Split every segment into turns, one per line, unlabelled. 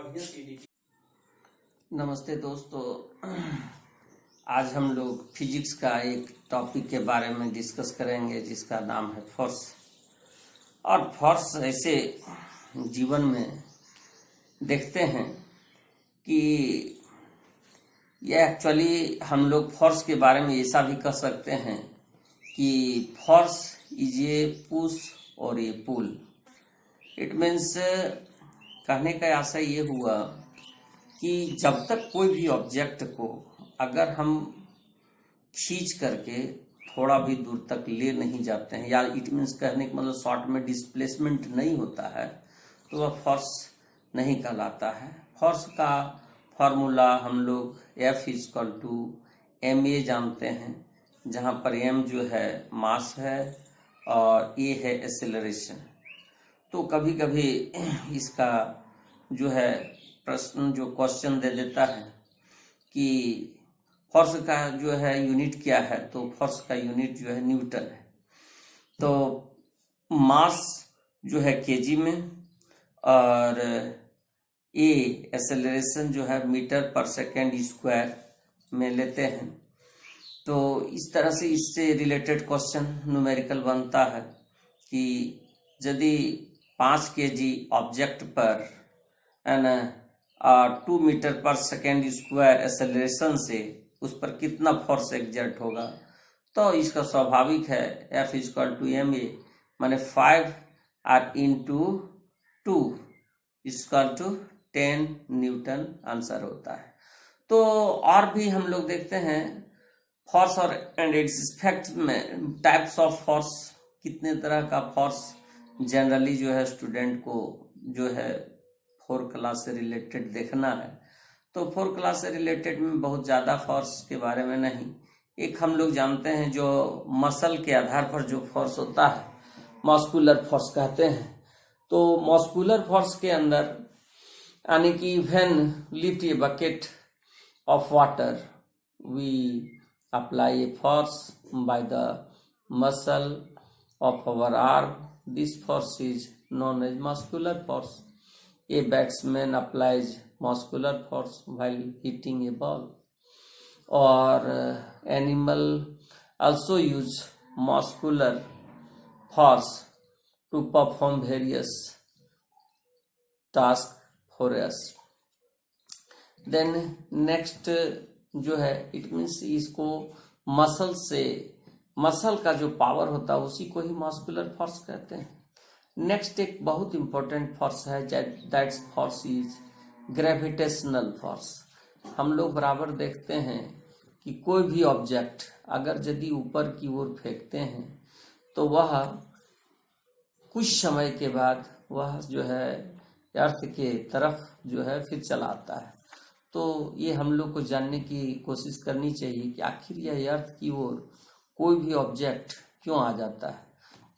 बढ़िया सीडी।
नमस्ते दोस्तों, आज हम लोग फिजिक्स का एक टॉपिक के बारे में डिस्कस करेंगे जिसका नाम है फोर्स। और फोर्स ऐसे जीवन में देखते हैं कि यह एक्चुअली हम लोग फोर्स के बारे में ऐसा भी कह सकते हैं कि फोर्स इज ए पुश और ए पुल। इट मीन्स कहने का आशय ये हुआ कि जब तक कोई भी ऑब्जेक्ट को अगर हम खींच करके थोड़ा भी दूर तक ले नहीं जाते हैं, या इट मीन्स कहने का मतलब शॉर्ट में डिस्प्लेसमेंट नहीं होता है, तो वह फोर्स नहीं कहलाता है। फोर्स का फॉर्मूला हम लोग F=ma जानते हैं, जहाँ पर m जो है मास है और a है एक्सेलरेशन। तो कभी कभी इसका जो है प्रश्न जो क्वेश्चन दे देता है कि फोर्स का जो है यूनिट क्या है, तो फोर्स का यूनिट जो है न्यूटन है। तो मास जो है केजी में और ए एक्सेलरेशन जो है मीटर पर सेकेंड स्क्वायर में लेते हैं। तो इस तरह से इससे रिलेटेड क्वेश्चन न्यूमेरिकल बनता है कि यदि 5 kg ऑब्जेक्ट पर 2 मीटर पर सेकेंड स्क्वायर एक्सेलरेशन से उस पर कितना फोर्स एक्सर्ट होगा, तो इसका स्वाभाविक है F=ma माने 5 और इंटू 2 = 10 न्यूटन आंसर होता है। तो और भी हम लोग देखते हैं फोर्स और एंड इट्स इफेक्ट में टाइप्स ऑफ फोर्स, कितने तरह का फोर्स जनरली जो है स्टूडेंट को जो है 4 क्लास से रिलेटेड देखना है। तो 4 क्लास से रिलेटेड में बहुत ज़्यादा फोर्स के बारे में नहीं, एक हम लोग जानते हैं जो मसल के आधार पर जो फोर्स होता है मस्कुलर फोर्स कहते हैं। तो मस्कुलर फोर्स के अंदर यानी कि when lift a bucket of water we apply a force by the muscle of our arm, this force is known as muscular force. A batsman applies muscular force while hitting a ball, or animal also use muscular force to perform various tasks for us. Then next जो है it means इसको muscle से, muscle का जो power होता है उसी को ही मस्कुलर फोर्स कहते हैं। नेक्स्ट एक बहुत इंपॉर्टेंट फोर्स है, that's force is gravitational force. हम लोग बराबर देखते हैं कि कोई भी ऑब्जेक्ट अगर यदि ऊपर की ओर फेंकते हैं तो वह कुछ समय के बाद वह जो है अर्थ के तरफ जो है फिर चला आता है। तो ये हम लोग को जानने की कोशिश करनी चाहिए कि आखिर यह अर्थ की ओर कोई भी ऑब्जेक्ट क्यों आ जाता है।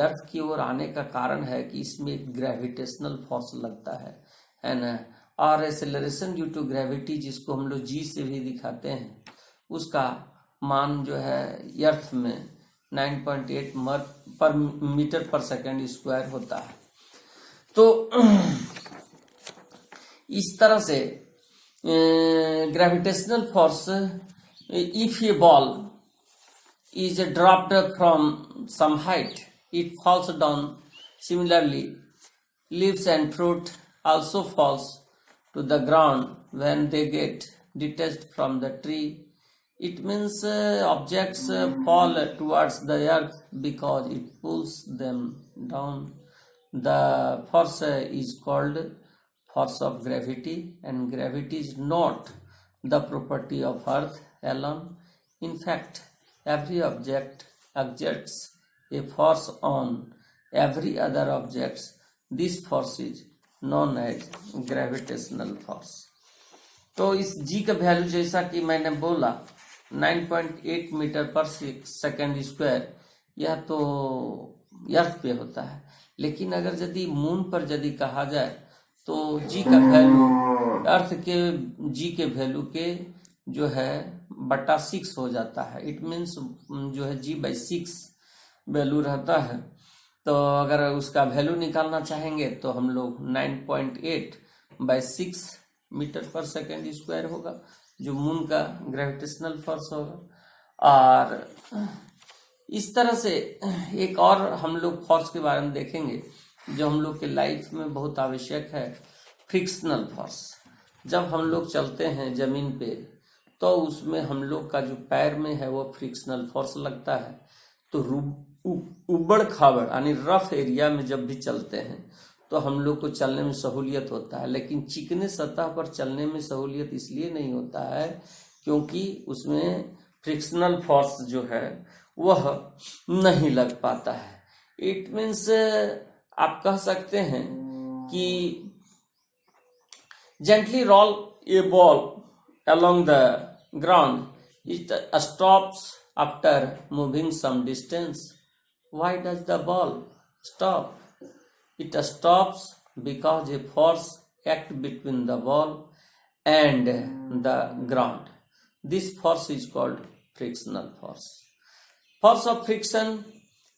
अर्थ की ओर आने का कारण है कि इसमें एक ग्रेविटेशनल फोर्स लगता है ना। और एक्सेलरेशन ड्यू टू ग्रेविटी, जिसको हम लोग जी से भी दिखाते हैं, उसका मान जो है अर्थ में 9.8 पर मीटर पर सेकेंड स्क्वायर होता है। तो इस तरह से gravitational force, if A ball is dropped from some height, it falls down. Similarly, leaves and fruit also falls to the ground when they get detached from the tree. It means objects fall towards the earth because it pulls them down. The force is called force of gravity, and gravity is not the property of earth alone. In fact, every object exerts a force on every other object. This force is known as gravitational force. तो इस g का value जैसा कि मैंने बोला 9.8 metre पर second square, यह तो अर्थ पे होता है। लेकिन अगर यदि मून पर यदि कहा जाए तो g का वैल्यू अर्थ के g के वैल्यू के जो है बटा 6 हो जाता है। इट मीन्स जो है g/6 वैल्यू रहता है। तो अगर उसका वैल्यू निकालना चाहेंगे तो हम लोग 9.8/6 मीटर पर सेकेंड स्क्वायर होगा, जो मून का ग्रेविटेशनल फोर्स होगा। और इस तरह से एक और हम लोग फोर्स के बारे में देखेंगे जो हम लोग के लाइफ में बहुत आवश्यक है, फ्रिक्शनल फोर्स। जब हम लोग चलते हैं जमीन पे तो उसमें हम लोग का जो पैर में है वो फ्रिक्शनल फोर्स लगता है। तो उबड़ खाबड़ यानी रफ एरिया में जब भी चलते हैं तो हम लोग को चलने में सहूलियत होता है, लेकिन चिकने सतह पर चलने में सहूलियत इसलिए नहीं होता है क्योंकि उसमें फ्रिक्शनल फोर्स जो है वह नहीं लग पाता है। इट मीन्स आप कह सकते हैं कि gently roll a ball along the ground, it stops after moving some distance. Why does the ball stop? It stops because a force acts between the ball and the ground. This force is called frictional force. Force of friction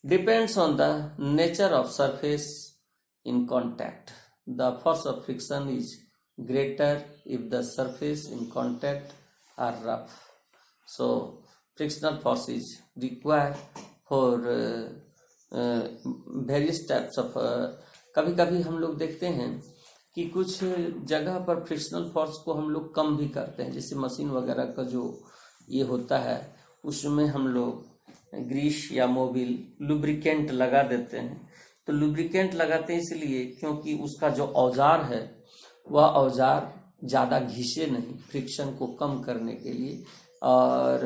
depends on the nature of surface in contact. The force of friction is greater if the surface in contact are rough. So frictional force is required for various types of कभी कभी हम लोग देखते हैं कि कुछ जगह पर फ्रिक्शनल फोर्स को हम लोग कम भी करते हैं, जैसे मशीन वगैरह का जो ये होता है उसमें हम लोग ग्रीस या मोबिल लुब्रिकेंट लगा देते हैं। तो लुब्रिकेंट लगाते हैं इसलिए क्योंकि उसका जो औजार है वह औजार ज़्यादा घिसे नहीं, फ्रिक्शन को कम करने के लिए। और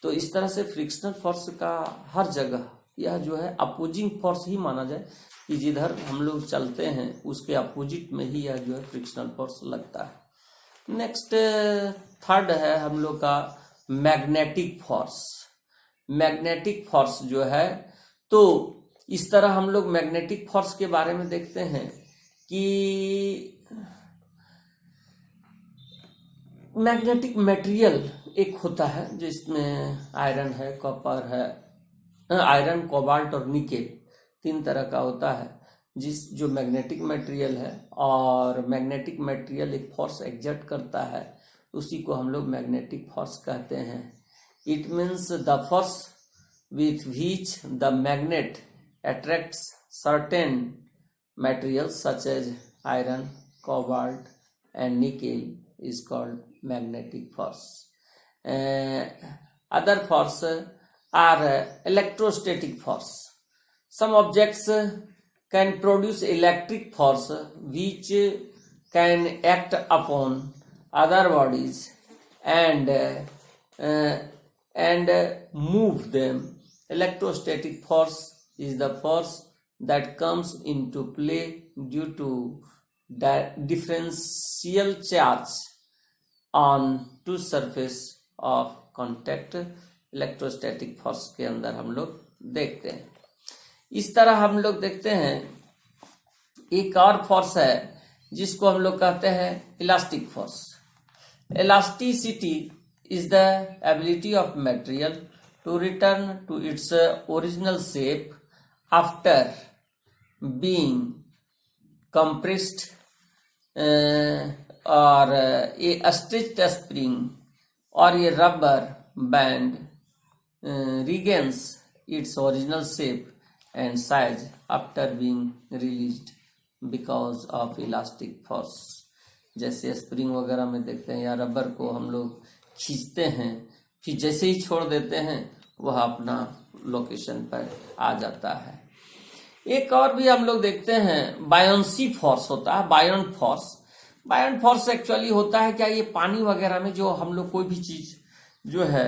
तो इस तरह से फ्रिक्शनल फोर्स का हर जगह यह जो है अपोजिंग फोर्स ही माना जाए कि जिधर हम लोग चलते हैं उसके अपोजिट में ही यह जो है फ्रिक्शनल फोर्स लगता है। नेक्स्ट थर्ड है हम लोग का मैग्नेटिक फोर्स। मैग्नेटिक फोर्स जो है, तो इस तरह हम लोग मैग्नेटिक फोर्स के बारे में देखते हैं कि मैग्नेटिक मटेरियल एक होता है जिसमें आयरन है, कॉपर है, आयरन, कोबाल्ट और निकेल, 3 तरह का होता है जो मैग्नेटिक मटेरियल है। और मैग्नेटिक मटेरियल एक फोर्स एग्जर्ट करता है, उसी को हम लोग मैग्नेटिक फोर्स कहते हैं। It means the force with which the magnet attracts certain materials such as iron, cobalt and nickel is called magnetic force. Other force are electrostatic force. Some objects can produce electric force which can act upon other bodies and move them. Electrostatic force is the force that comes into play due to the differential charge on two surface of contact. Electrostatic force के अंदर हम लोग देखते हैं। इस तरह हम लोग देखते हैं एक और फोर्स है जिसको हम लोग कहते हैं elastic force. Elasticity is the ability of material to return to its original shape after being compressed or a stretched spring or a rubber band regains its original shape and size after being released because of elastic force। जैसे spring वगैरह में देखते हैं या rubber को हम लोग खींचते हैं, फिर जैसे ही छोड़ देते हैं वह अपना लोकेशन पर आ जाता है। एक और भी हम लोग देखते हैं बायोन्सी फोर्स होता है, बायोन फोर्स। बायोन फोर्स एक्चुअली होता है क्या, ये पानी वगैरह में जो हम लोग कोई भी चीज जो है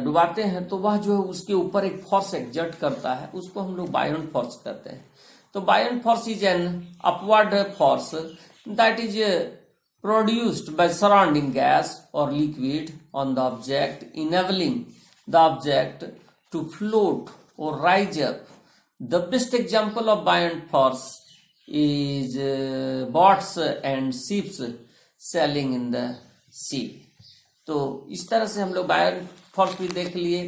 डुबाते हैं तो वह जो है उसके ऊपर एक फोर्स एक्सर्ट करता है, उसको हम लोग बायोन फोर्स कहते हैं। तो buoyant force is an upward force that is produced by surrounding gas or liquid on the object, enabling the object to float or rise up. The best example of buoyant force is boats and ships sailing in the sea. तो इस तरह से हम लोग buoyant force भी देख लिए।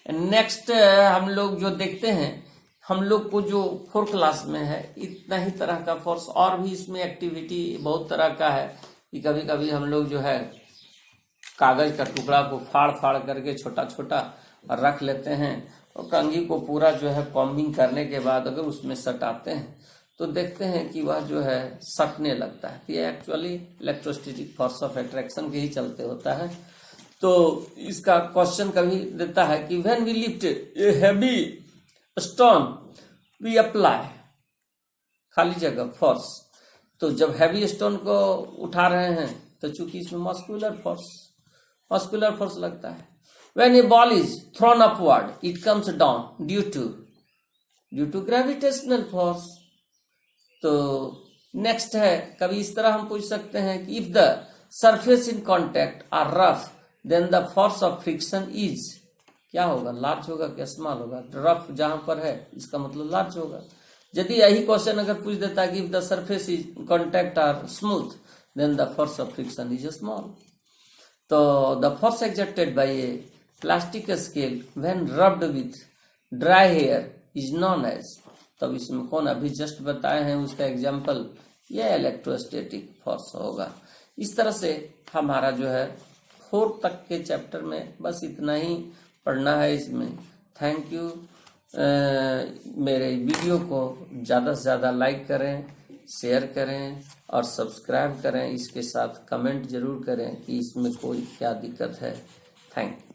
Next हम लोग जो देखते हैं हम लोग को जो 4 क्लास में है इतना ही तरह का फोर्स, और भी इसमें एक्टिविटी बहुत तरह का है कि कभी कभी हम लोग जो है कागज का टुकड़ा को फाड़ फाड़ करके छोटा छोटा रख लेते हैं और कंघी को पूरा जो है कॉम्बिंग करने के बाद अगर उसमें सटाते हैं तो देखते हैं कि वह जो है सटने लगता है। ये actually electrostatic force of attraction के ही चलते होता है। तो इसका क्वेश्चन कभी देता है कि when we lift a heavy stone we apply खाली जगह फोर्स। तो जब हैवी स्टोन को उठा रहे हैं तो चूंकि इसमें मस्कुलर फोर्स लगता है। When a ball is thrown upward it comes down due to gravitational force. तो नेक्स्ट है, कभी इस तरह हम पूछ सकते हैं कि if the surface in contact are rough then the force of friction is, क्या होगा, लार्ज होगा क्या स्मॉल होगा? रफ जहां पर है इसका मतलब लार्ज होगा। यदि यही क्वेश्चन अगर पूछ देता है कि if the surface is contact are smooth then the force of friction is small. तो the force exerted by a plastic scale when rubbed with dry hair is known as, तब इसमें कौन अभी जस्ट बताए हैं उसका एग्जाम्पल, यह electrostatic force होगा। इस तरह से हमारा जो है 4 तक के चैप्टर में बस इतना ही पढ़ना है इसमें। Thank you. मेरे वीडियो को ज़्यादा से ज़्यादा लाइक करें, शेयर करें और सब्सक्राइब करें। इसके साथ कमेंट जरूर करें कि इसमें कोई क्या दिक्कत है। Thank you.